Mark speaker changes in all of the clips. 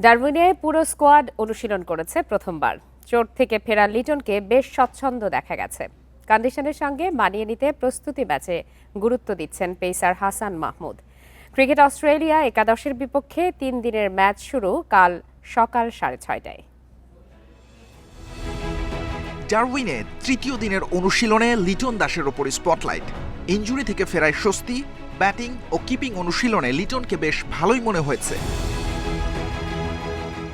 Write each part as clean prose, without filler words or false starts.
Speaker 1: ডারউইনে পুরো স্কোয়াড অনুশীলন করেছে প্রথমবার। চোট থেকে ফেরা লিটনকে বেশ স্বচ্ছন্দ দেখা গেছে। কন্ডিশনের সঙ্গে মানিয়ে নিতে প্রস্তুতি ম্যাচে গুরুত্ব দিচ্ছেন pacer Hasan Mahmud. Cricket Australia একাদশের বিপক্ষে 3 দিনের ম্যাচ শুরু কাল সকাল 6:30টায়।
Speaker 2: ডারউইনে তৃতীয় দিনের অনুশীলনে লিটন দাসের ওপর স্পটলাইট। ইনজুরি থেকে ফেরায় স্বস্তি। ব্যাটিং ও কিপিং অনুশীলনে লিটনকে বেশ ভালোই মনে হয়েছে।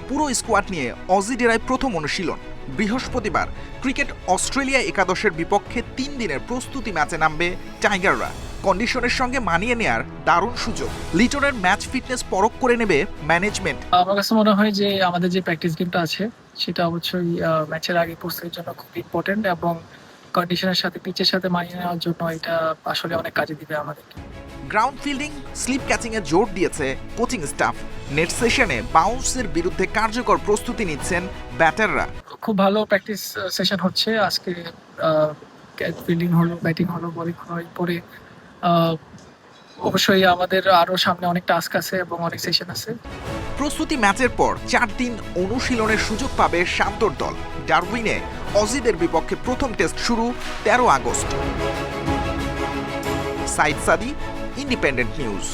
Speaker 2: পুরো স্কোয়াড নিয়ে অজি ডেরায় প্রথম অনুশীলন। বৃহস্পতিবার ক্রিকেট অস্ট্রেলিয়া একাদশের বিপক্ষে 3 দিনের প্রস্তুতি ম্যাচে নামবে টাইগাররা। কন্ডিশনের সঙ্গে মানিয়ে নেয়ার দারুণ সুযোগ। লিটনের ম্যাচ ফিটনেস পরখ করে নেবে ম্যানেজমেন্ট।
Speaker 3: আমার কাছে মনে হয় যে আমাদের যে প্র্যাকটিস গেমটা আছে সেটা অবশ্যই ম্যাচের আগে প্রস্তুতির জন্য খুব ইম্পর্টেন্ট, এবং কন্ডিশনের সাথে পিচের সাথে মানিয়ে নেওয়ার জন্য এটা আসলে অনেক কাজে দিবে আমাদেরকে।
Speaker 2: গ্রাউন্ড ফিল্ডিং, স্লিপ ক্যাচিং এ জোর দিয়েছে কোচিং স্টাফ। নেট সেশনে বাউন্সের বিরুদ্ধে কার্যকর প্রস্তুতি নিচ্ছেন ব্যাটাররা।
Speaker 3: খুব ভালো প্র্যাকটিস সেশন হচ্ছে আজকে। ফিল্ডিং হলো, ব্যাটিং হলো, বোলিং হলো, এরপরে অবশ্যই আমাদের আরো সামনে অনেক টাস্ক আছে এবং অনেক সেশন আছে।
Speaker 2: প্রস্তুতি ম্যাচের পর 4 দিন অনুশীলনের সুযোগ পাবে শান্তর দল। ডারউইনে অজিদের বিপক্ষে প্রথম টেস্ট শুরু 13 আগস্ট। সাইদ সাদি, ইন্ডিপেন্ডেন্ট নিউজ।